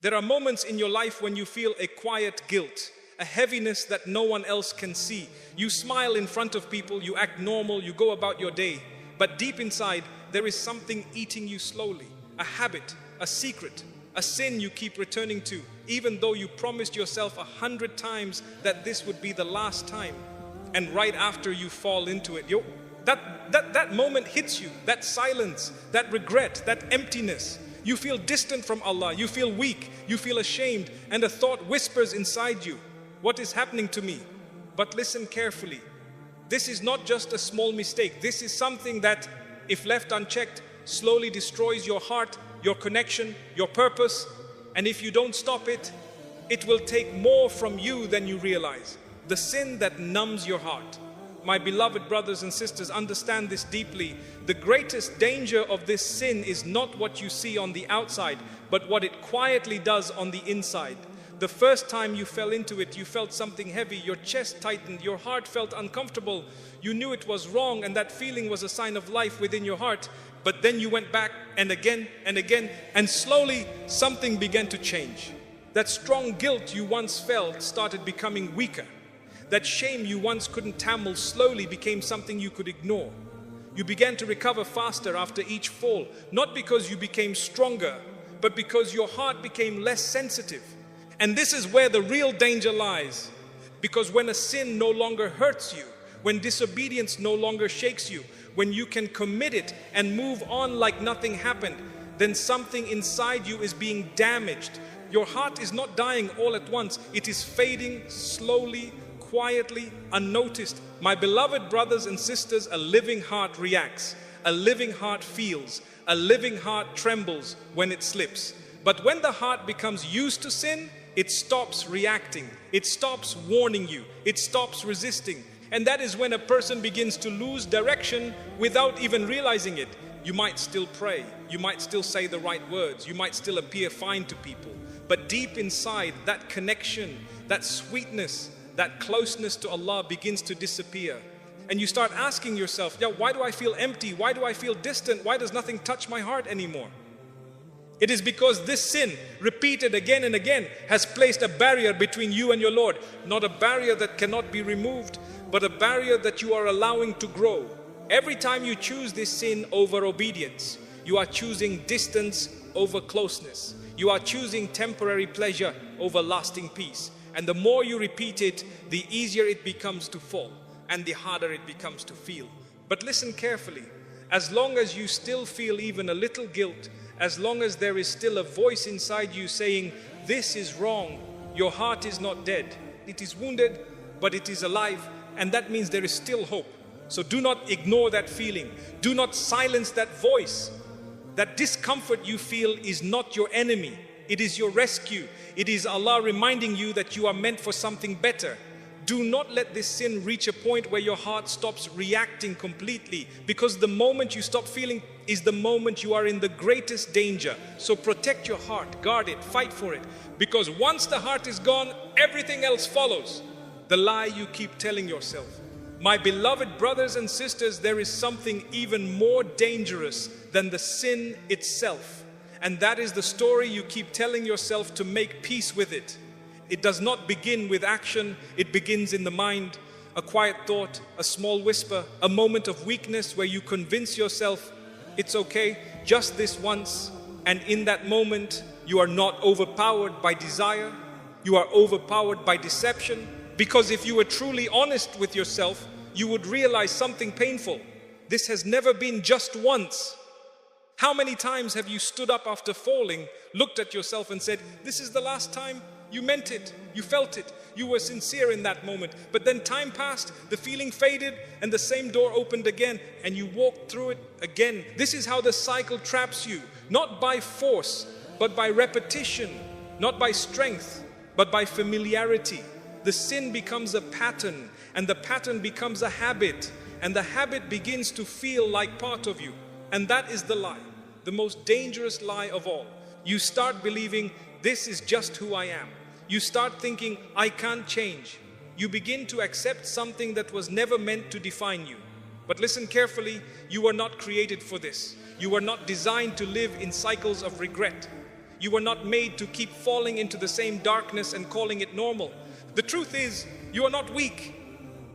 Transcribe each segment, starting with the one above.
There are moments in your life when you feel a quiet guilt, a heaviness that no one else can see. You smile in front of people, you act normal, you go about your day. But deep inside, there is something eating you slowly. A habit, a secret, a sin you keep returning to, even though you promised yourself 100 times that this would be the last time. And right after you fall into it, that moment hits you, that silence, that regret, that emptiness. You feel distant from Allah, you feel weak, you feel ashamed, and a thought whispers inside you, what is happening to me? But listen carefully. This is not just a small mistake. This is something that, if left unchecked, slowly destroys your heart, your connection, your purpose. And if you don't stop it, it will take more from you than you realize. The sin that numbs your heart. My beloved brothers and sisters, understand this deeply. The greatest danger of this sin is not what you see on the outside, but what it quietly does on the inside. The first time you fell into it, you felt something heavy, your chest tightened, your heart felt uncomfortable. You knew it was wrong, and that feeling was a sign of life within your heart. But then you went back and again, and slowly something began to change. That strong guilt you once felt started becoming weaker. That shame you once couldn't tamel slowly became something you could ignore. You began to recover faster after each fall, not because you became stronger, but because your heart became less sensitive. And this is where the real danger lies. Because when a sin no longer hurts you, when disobedience no longer shakes you, when you can commit it and move on like nothing happened, then something inside you is being damaged. Your heart is not dying all at once. It is fading slowly, quietly, unnoticed. My beloved brothers and sisters, a living heart reacts, a living heart feels, a living heart trembles when it slips. But when the heart becomes used to sin, it stops reacting, it stops warning you, it stops resisting. And that is when a person begins to lose direction without even realizing it. You might still pray, you might still say the right words, you might still appear fine to people, but deep inside, that connection, that sweetness, that closeness to Allah begins to disappear. And you start asking yourself, why do I feel empty? Why do I feel distant? Why does nothing touch my heart anymore? It is because this sin, repeated again and again, has placed a barrier between you and your Lord. Not a barrier that cannot be removed, but a barrier that you are allowing to grow. Every time you choose this sin over obedience, you are choosing distance over closeness. You are choosing temporary pleasure over lasting peace. And the more you repeat it, the easier it becomes to fall, and the harder it becomes to feel. But listen carefully. As long as you still feel even a little guilt, as long as there is still a voice inside you saying, this is wrong, your heart is not dead. It is wounded, but it is alive, and that means there is still hope. So do not ignore that feeling. Do not silence that voice. That discomfort you feel is not your enemy. It is your rescue. It is Allah reminding you that you are meant for something better. Do not let this sin reach a point where your heart stops reacting completely, because the moment you stop feeling is the moment you are in the greatest danger. So protect your heart, guard it, fight for it, because once the heart is gone, everything else follows. The lie you keep telling yourself. My beloved brothers and sisters, there is something even more dangerous than the sin itself. And that is the story you keep telling yourself to make peace with it. It does not begin with action, it begins in the mind. A quiet thought, a small whisper, a moment of weakness where you convince yourself, it's okay, just this once. And in that moment, you are not overpowered by desire, you are overpowered by deception. Because if you were truly honest with yourself, you would realize something painful. This has never been just once. How many times have you stood up after falling, looked at yourself and said, this is the last time? You meant it, you felt it, you were sincere in that moment. But then time passed, the feeling faded, and the same door opened again, and you walked through it again. This is how the cycle traps you, not by force, but by repetition, not by strength, but by familiarity. The sin becomes a pattern, and the pattern becomes a habit, and the habit begins to feel like part of you. And that is the lie, the most dangerous lie of all. You start believing, this is just who I am. You start thinking, I can't change. You begin to accept something that was never meant to define you. But listen carefully, you were not created for this. You were not designed to live in cycles of regret. You were not made to keep falling into the same darkness and calling it normal. The truth is, you are not weak.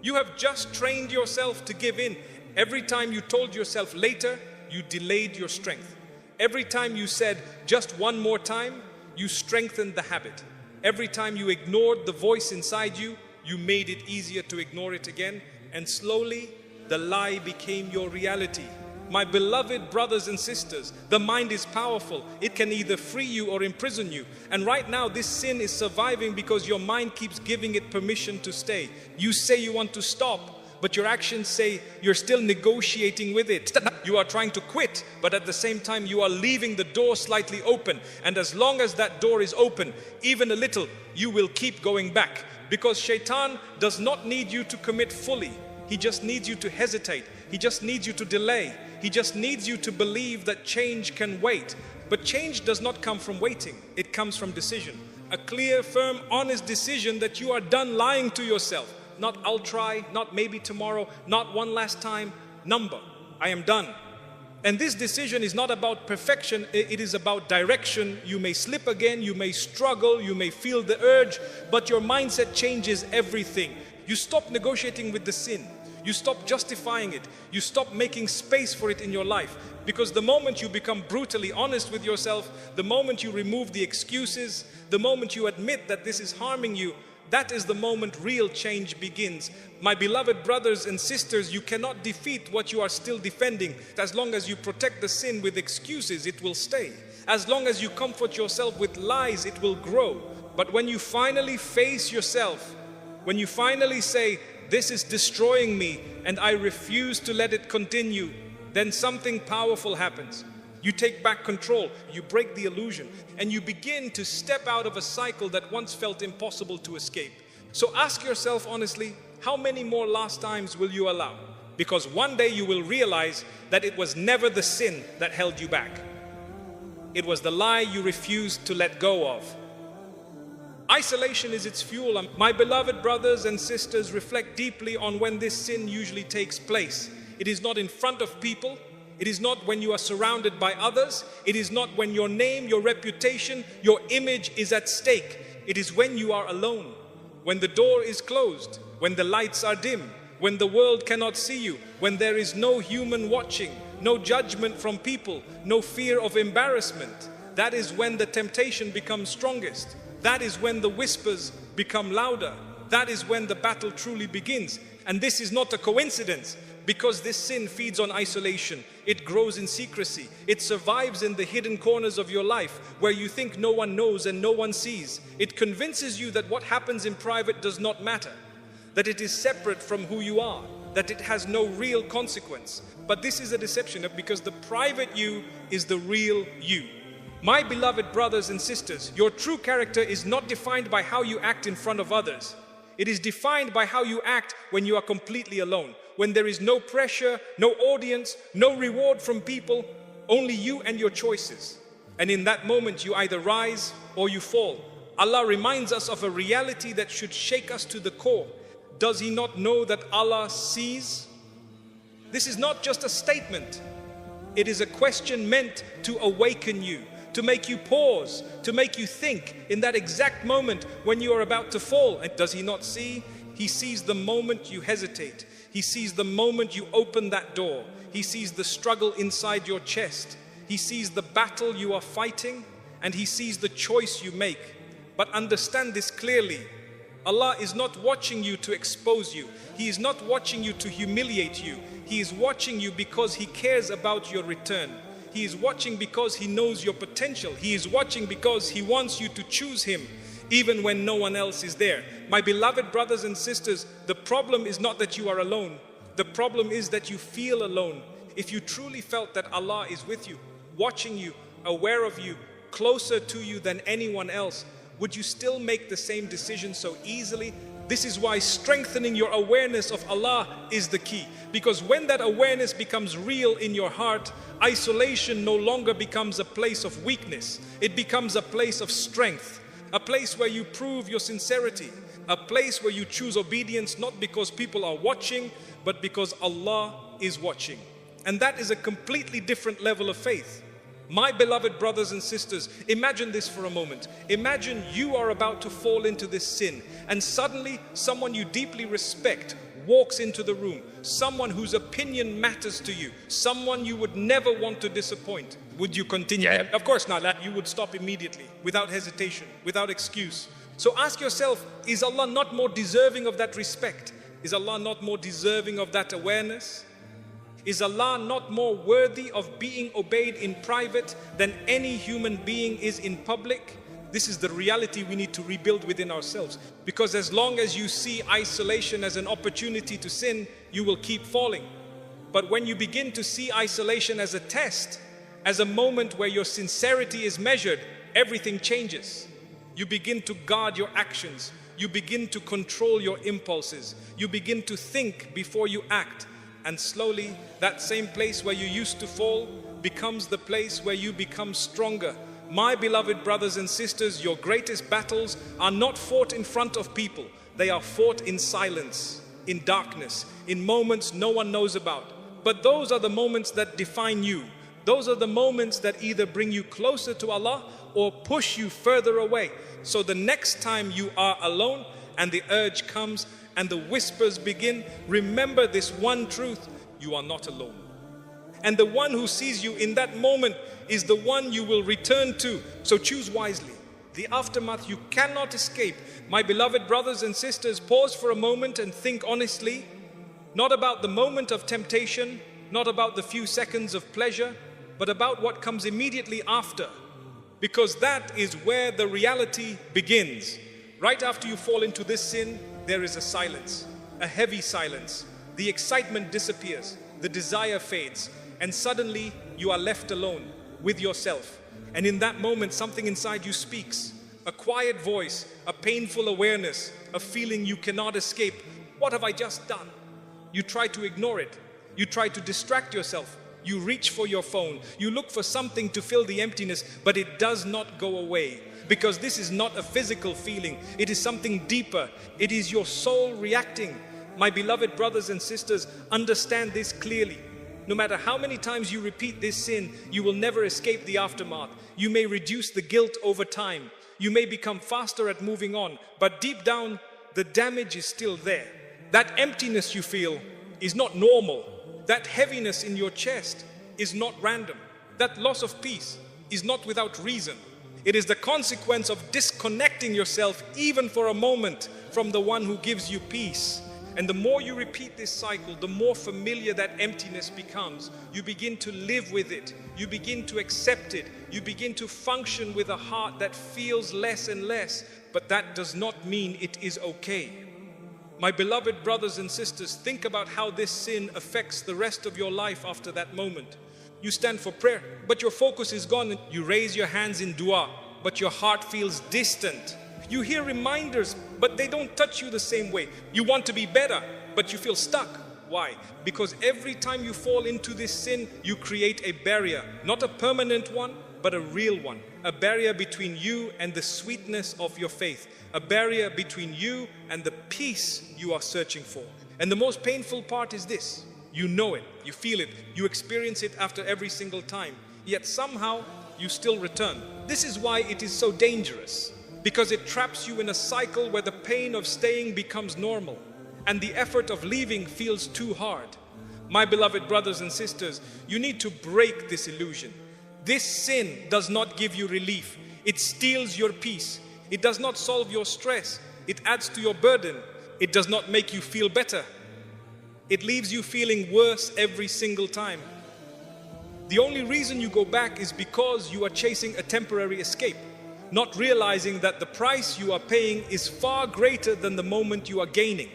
You have just trained yourself to give in. Every time you told yourself later, you delayed your strength. Every time you said just one more time, you strengthened the habit. Every time you ignored the voice inside you, you made it easier to ignore it again. And slowly, the lie became your reality. My beloved brothers and sisters, the mind is powerful. It can either free you or imprison you. And right now, this sin is surviving because your mind keeps giving it permission to stay. You say you want to stop, but your actions say you're still negotiating with it. You are trying to quit, but at the same time, you are leaving the door slightly open. And as long as that door is open, even a little, you will keep going back. Because Shaitan does not need you to commit fully. He just needs you to hesitate. He just needs you to delay. He just needs you to believe that change can wait. But change does not come from waiting. It comes from decision. A clear, firm, honest decision that you are done lying to yourself. Not I'll try, not maybe tomorrow, not one last time. Number, I am done. And this decision is not about perfection, it is about direction. You may slip again, you may struggle, you may feel the urge, but your mindset changes everything. You stop negotiating with the sin. You stop justifying it. You stop making space for it in your life. Because the moment you become brutally honest with yourself, the moment you remove the excuses, the moment you admit that this is harming you, that is the moment real change begins. My beloved brothers and sisters, you cannot defeat what you are still defending. As long as you protect the sin with excuses, it will stay. As long as you comfort yourself with lies, it will grow. But when you finally face yourself, when you finally say, this is destroying me and I refuse to let it continue, then something powerful happens. You take back control, you break the illusion, and you begin to step out of a cycle that once felt impossible to escape. So ask yourself honestly, how many more last times will you allow? Because one day you will realize that it was never the sin that held you back. It was the lie you refused to let go of. Isolation is its fuel. My beloved brothers and sisters, reflect deeply on when this sin usually takes place. It is not in front of people. It is not when you are surrounded by others. It is not when your name, your reputation, your image is at stake. It is when you are alone, when the door is closed, when the lights are dim, when the world cannot see you, when there is no human watching, no judgment from people, no fear of embarrassment. That is when the temptation becomes strongest. That is when the whispers become louder. That is when the battle truly begins. And this is not a coincidence, because this sin feeds on isolation. It grows in secrecy. It survives in the hidden corners of your life where you think no one knows and no one sees. It convinces you that what happens in private does not matter, that it is separate from who you are, that it has no real consequence. But this is a deception, because the private you is the real you. My beloved brothers and sisters, your true character is not defined by how you act in front of others. It is defined by how you act when you are completely alone, when there is no pressure, no audience, no reward from people, only you and your choices. And in that moment, you either rise or you fall. Allah reminds us of a reality that should shake us to the core. Does He not know that Allah sees? This is not just a statement. It is a question meant to awaken you, to make you pause, to make you think in that exact moment when you are about to fall. And does He not see? He sees the moment you hesitate. He sees the moment you open that door. He sees the struggle inside your chest. He sees the battle you are fighting, and He sees the choice you make. But understand this clearly. Allah is not watching you to expose you. He is not watching you to humiliate you. He is watching you because He cares about your return. He is watching because He knows your potential. He is watching because He wants you to choose Him, even when no one else is there. My beloved brothers and sisters, the problem is not that you are alone. The problem is that you feel alone. If you truly felt that Allah is with you, watching you, aware of you, closer to you than anyone else, would you still make the same decision so easily? This is why strengthening your awareness of Allah is the key. Because when that awareness becomes real in your heart, isolation no longer becomes a place of weakness. It becomes a place of strength, a place where you prove your sincerity, a place where you choose obedience not because people are watching, but because Allah is watching. And that is a completely different level of faith. My beloved brothers and sisters, imagine this for a moment. Imagine you are about to fall into this sin, and suddenly someone you deeply respect walks into the room, someone whose opinion matters to you, someone you would never want to disappoint. Would you continue? Yeah. Of course not. You would stop immediately, without hesitation, without excuse. So ask yourself, is Allah not more deserving of that respect? Is Allah not more deserving of that awareness? Is Allah not more worthy of being obeyed in private than any human being is in public? This is the reality we need to rebuild within ourselves. Because as long as you see isolation as an opportunity to sin, you will keep falling. But when you begin to see isolation as a test, as a moment where your sincerity is measured, everything changes. You begin to guard your actions. You begin to control your impulses. You begin to think before you act. And slowly, that same place where you used to fall becomes the place where you become stronger. My beloved brothers and sisters, your greatest battles are not fought in front of people. They are fought in silence, in darkness, in moments no one knows about. But those are the moments that define you. Those are the moments that either bring you closer to Allah or push you further away. So the next time you are alone and the urge comes and the whispers begin, remember this one truth: you are not alone. And the one who sees you in that moment is the one you will return to. So choose wisely. The aftermath you cannot escape. My beloved brothers and sisters, pause for a moment and think honestly, not about the moment of temptation, not about the few seconds of pleasure, but about what comes immediately after. Because that is where the reality begins. Right after you fall into this sin, there is a silence, a heavy silence. The excitement disappears, the desire fades, and suddenly you are left alone with yourself. And in that moment, something inside you speaks. A quiet voice, a painful awareness, a feeling you cannot escape. What have I just done? You try to ignore it. You try to distract yourself. You reach for your phone. You look for something to fill the emptiness, but it does not go away. Because this is not a physical feeling. It is something deeper. It is your soul reacting. My beloved brothers and sisters, understand this clearly. No matter how many times you repeat this sin, you will never escape the aftermath. You may reduce the guilt over time. You may become faster at moving on, but deep down, the damage is still there. That emptiness you feel is not normal. That heaviness in your chest is not random. That loss of peace is not without reason. It is the consequence of disconnecting yourself even for a moment from the one who gives you peace. And the more you repeat this cycle, the more familiar that emptiness becomes. You begin to live with it. You begin to accept it. You begin to function with a heart that feels less and less. But that does not mean it is okay. My beloved brothers and sisters, think about how this sin affects the rest of your life after that moment. You stand for prayer, but your focus is gone. You raise your hands in dua, but your heart feels distant. You hear reminders, but they don't touch you the same way. You want to be better, but you feel stuck. Why? Because every time you fall into this sin, you create a barrier, not a permanent one, but a real one. A barrier between you and the sweetness of your faith. A barrier between you and the peace you are searching for. And the most painful part is this. You know it, you feel it, you experience it after every single time. Yet somehow, you still return. This is why it is so dangerous. Because it traps you in a cycle where the pain of staying becomes normal. And the effort of leaving feels too hard. My beloved brothers and sisters, you need to break this illusion. This sin does not give you relief. It steals your peace. It does not solve your stress. It adds to your burden. It does not make you feel better. It leaves you feeling worse every single time. The only reason you go back is because you are chasing a temporary escape, not realizing that the price you are paying is far greater than the moment you are gaining.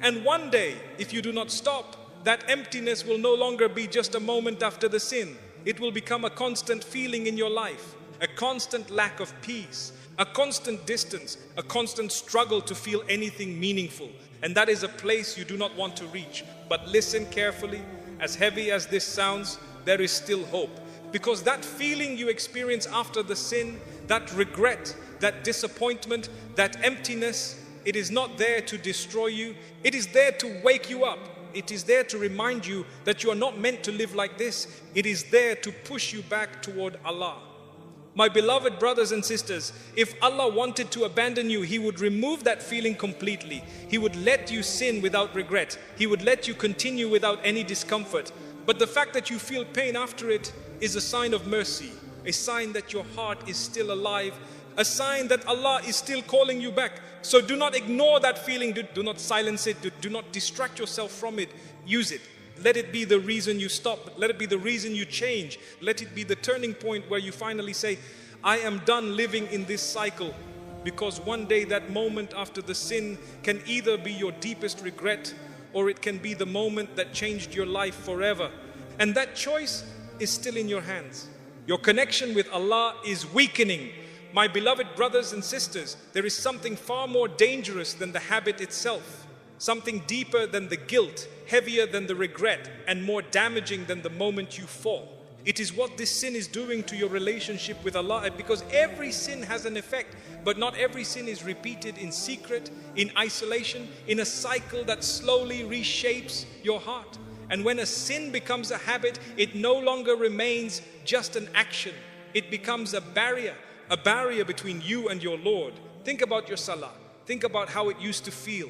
And one day, if you do not stop, that emptiness will no longer be just a moment after the sin. It will become a constant feeling in your life, a constant lack of peace, a constant distance, a constant struggle to feel anything meaningful. And that is a place you do not want to reach. But listen carefully, as heavy as this sounds, there is still hope. Because that feeling you experience after the sin, that regret, that disappointment, that emptiness, it is not there to destroy you. It is there to wake you up. It is there to remind you that you are not meant to live like this. It is there to push you back toward Allah. My beloved brothers and sisters, if Allah wanted to abandon you, He would remove that feeling completely. He would let you sin without regret. He would let you continue without any discomfort. But the fact that you feel pain after it is a sign of mercy, a sign that your heart is still alive, a sign that Allah is still calling you back. So do not ignore that feeling, do not silence it, do not distract yourself from it. Use it. Let it be the reason you stop. Let it be the reason you change. Let it be the turning point where you finally say, I am done living in this cycle. Because one day that moment after the sin can either be your deepest regret, or it can be the moment that changed your life forever. And that choice is still in your hands. Your connection with Allah is weakening. My beloved brothers and sisters, there is something far more dangerous than the habit itself. Something deeper than the guilt, heavier than the regret, and more damaging than the moment you fall. It is what this sin is doing to your relationship with Allah, because every sin has an effect, but not every sin is repeated in secret, in isolation, in a cycle that slowly reshapes your heart. And when a sin becomes a habit, it no longer remains just an action. It becomes a barrier between you and your Lord. Think about your salah. Think about how it used to feel.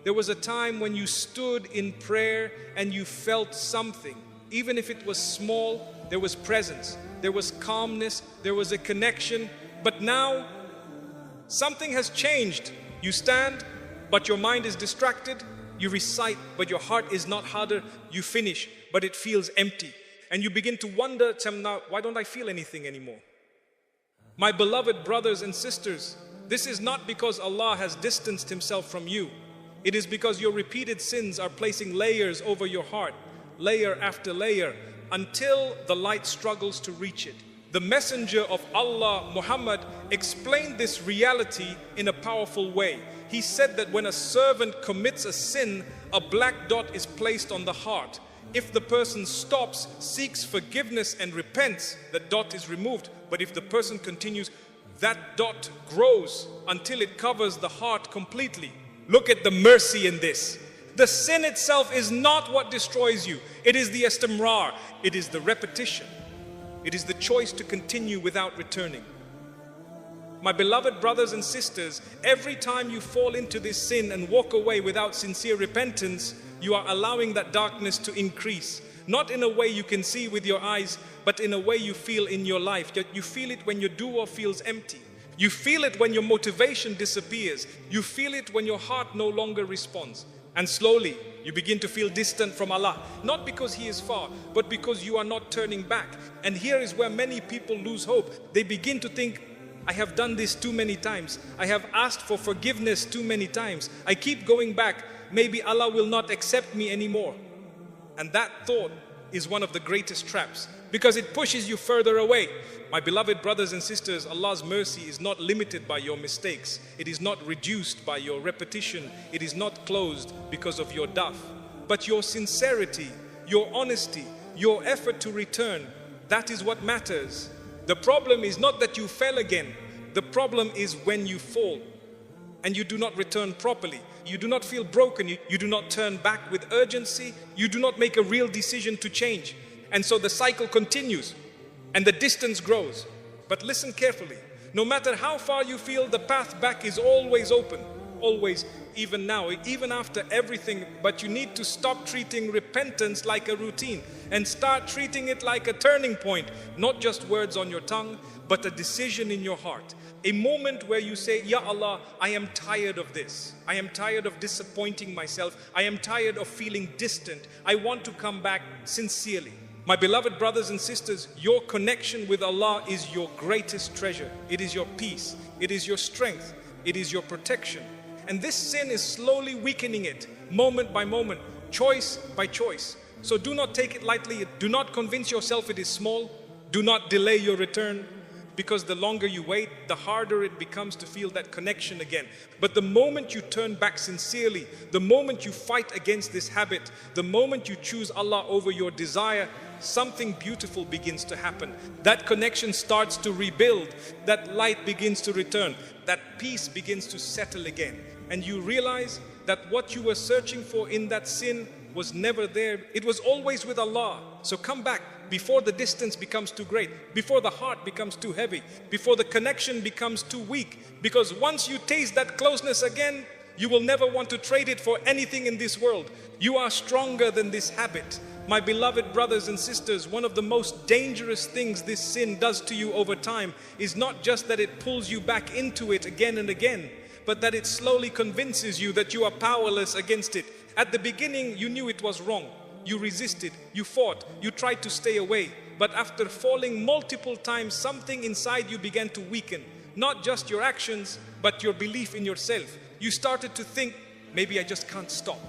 There was a time when you stood in prayer and you felt something. Even if it was small, there was presence, there was calmness, there was a connection. But now, something has changed. You stand, but your mind is distracted. You recite, but your heart is not harder. You finish, but it feels empty. And you begin to wonder, now, why don't I feel anything anymore? My beloved brothers and sisters, this is not because Allah has distanced Himself from you. It is because your repeated sins are placing layers over your heart, layer after layer, until the light struggles to reach it. The messenger of Allah, Muhammad, explained this reality in a powerful way. He said that when a servant commits a sin, a black dot is placed on the heart. If the person stops, seeks forgiveness and repents, the dot is removed. But if the person continues, that dot grows until it covers the heart completely. Look at the mercy in this. The sin itself is not what destroys you. It is the istimrar. It is the repetition. It is the choice to continue without returning. My beloved brothers and sisters, every time you fall into this sin and walk away without sincere repentance, you are allowing that darkness to increase. Not in a way you can see with your eyes, but in a way you feel in your life. You feel it when your doer feels empty. You feel it when your motivation disappears. You feel it when your heart no longer responds. And slowly, you begin to feel distant from Allah. Not because He is far, but because you are not turning back. And here is where many people lose hope. They begin to think, I have done this too many times. I have asked for forgiveness too many times. I keep going back. Maybe Allah will not accept me anymore. And that thought is one of the greatest traps, because it pushes you further away. My beloved brothers and sisters, Allah's mercy is not limited by your mistakes. It is not reduced by your repetition. It is not closed because of your duff. But your sincerity, your honesty, your effort to return, that is what matters. The problem is not that you fell again. The problem is when you fall and you do not return properly. You do not feel broken. You do not turn back with urgency. You do not make a real decision to change. And so the cycle continues and the distance grows. But listen carefully. No matter how far you feel, the path back is always open. Always, even now, even after everything. But you need to stop treating repentance like a routine and start treating it like a turning point. Not just words on your tongue, but a decision in your heart. A moment where you say, Ya Allah, I am tired of this. I am tired of disappointing myself. I am tired of feeling distant. I want to come back sincerely. My beloved brothers and sisters, your connection with Allah is your greatest treasure. It is your peace. It is your strength. It is your protection. And this sin is slowly weakening it, moment by moment, choice by choice. So do not take it lightly. Do not convince yourself it is small. Do not delay your return. Because the longer you wait, the harder it becomes to feel that connection again. But the moment you turn back sincerely, the moment you fight against this habit, the moment you choose Allah over your desire, something beautiful begins to happen. That connection starts to rebuild. That light begins to return. That peace begins to settle again. And you realize that what you were searching for in that sin was never there. It was always with Allah. So come back before the distance becomes too great, before the heart becomes too heavy, before the connection becomes too weak. Because once you taste that closeness again, you will never want to trade it for anything in this world. You are stronger than this habit. My beloved brothers and sisters, one of the most dangerous things this sin does to you over time is not just that it pulls you back into it again and again, but that it slowly convinces you that you are powerless against it. At the beginning, you knew it was wrong. You resisted, you fought, you tried to stay away. But after falling multiple times, something inside you began to weaken. Not just your actions, but your belief in yourself. You started to think, maybe I just can't stop.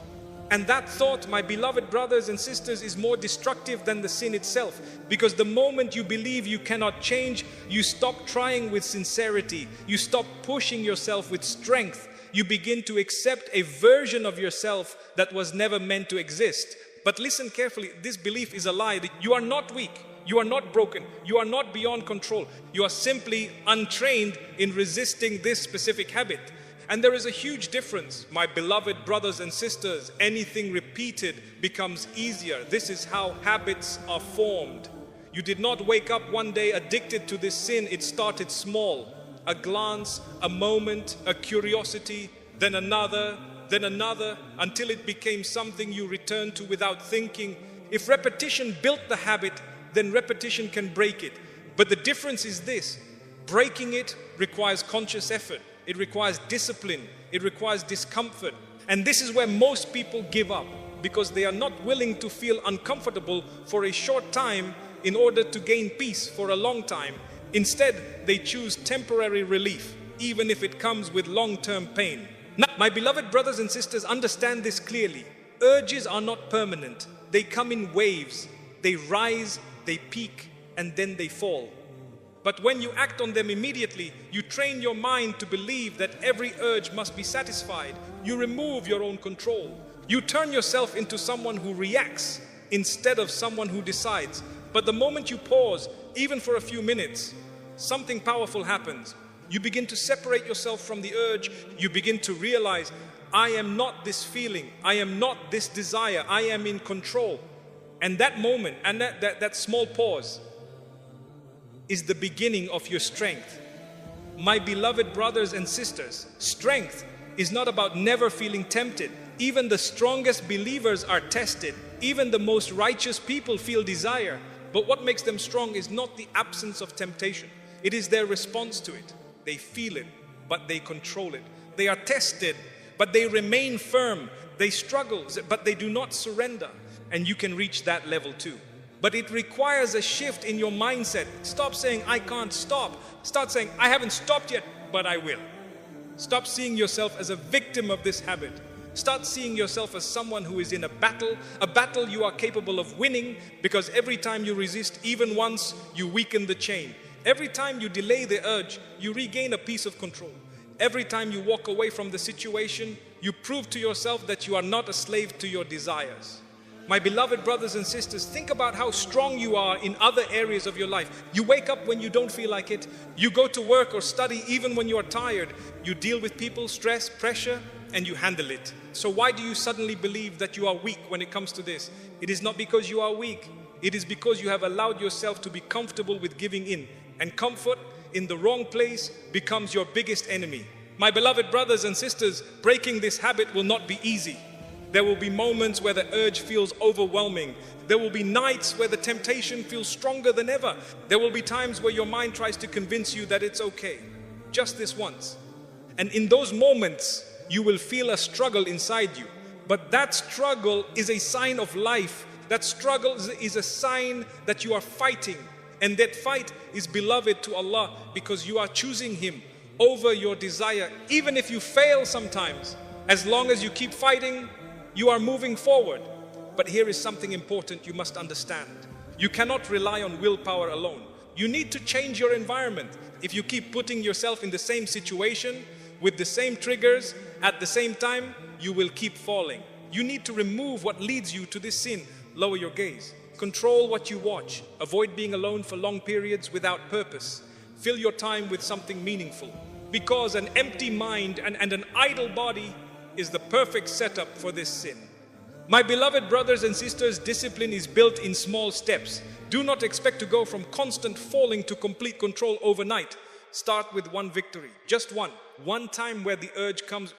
And that thought, my beloved brothers and sisters, is more destructive than the sin itself. Because the moment you believe you cannot change, you stop trying with sincerity. You stop pushing yourself with strength. You begin to accept a version of yourself that was never meant to exist. But listen carefully, this belief is a lie. You are not weak. You are not broken. You are not beyond control. You are simply untrained in resisting this specific habit. And there is a huge difference, my beloved brothers and sisters. Anything repeated becomes easier. This is how habits are formed. You did not wake up one day addicted to this sin. It started small. A glance, a moment, a curiosity, then another, until it became something you returned to without thinking. If repetition built the habit, then repetition can break it. But the difference is this: breaking it requires conscious effort. It requires discipline. It requires discomfort. And this is where most people give up, because they are not willing to feel uncomfortable for a short time in order to gain peace for a long time. Instead, they choose temporary relief, even if it comes with long-term pain. Now, my beloved brothers and sisters, understand this clearly. Urges are not permanent. They come in waves. They rise, they peak, and then they fall. But when you act on them immediately, you train your mind to believe that every urge must be satisfied. You remove your own control. You turn yourself into someone who reacts instead of someone who decides. But the moment you pause, even for a few minutes, something powerful happens. You begin to separate yourself from the urge. You begin to realize, I am not this feeling. I am not this desire. I am in control. And that moment, and that small pause, is the beginning of your strength. My beloved brothers and sisters, strength is not about never feeling tempted. Even the strongest believers are tested. Even the most righteous people feel desire. But what makes them strong is not the absence of temptation. It is their response to it. They feel it, but they control it. They are tested, but they remain firm. They struggle, but they do not surrender. And you can reach that level too. But it requires a shift in your mindset. Stop saying, I can't stop. Start saying, I haven't stopped yet, but I will. Stop seeing yourself as a victim of this habit. Start seeing yourself as someone who is in a battle you are capable of winning, because every time you resist even once, you weaken the chain. Every time you delay the urge, you regain a piece of control. Every time you walk away from the situation, you prove to yourself that you are not a slave to your desires. My beloved brothers and sisters, think about how strong you are in other areas of your life. You wake up when you don't feel like it. You go to work or study even when you are tired. You deal with people, stress, pressure, and you handle it. So why do you suddenly believe that you are weak when it comes to this? It is not because you are weak. It is because you have allowed yourself to be comfortable with giving in. And comfort in the wrong place becomes your biggest enemy. My beloved brothers and sisters, breaking this habit will not be easy. There will be moments where the urge feels overwhelming. There will be nights where the temptation feels stronger than ever. There will be times where your mind tries to convince you that it's okay, just this once. And in those moments, you will feel a struggle inside you. But that struggle is a sign of life. That struggle is a sign that you are fighting. And that fight is beloved to Allah, because you are choosing Him over your desire. Even if you fail sometimes, as long as you keep fighting, you are moving forward. But here is something important you must understand. You cannot rely on willpower alone. You need to change your environment. If you keep putting yourself in the same situation, with the same triggers, at the same time, you will keep falling. You need to remove what leads you to this sin. Lower your gaze. Control what you watch. Avoid being alone for long periods without purpose. Fill your time with something meaningful. Because an empty mind and an idle body is the perfect setup for this sin. My beloved brothers and sisters, discipline is built in small steps. Do not expect to go from constant falling to complete control overnight. Start with one victory, just one time where the urge comes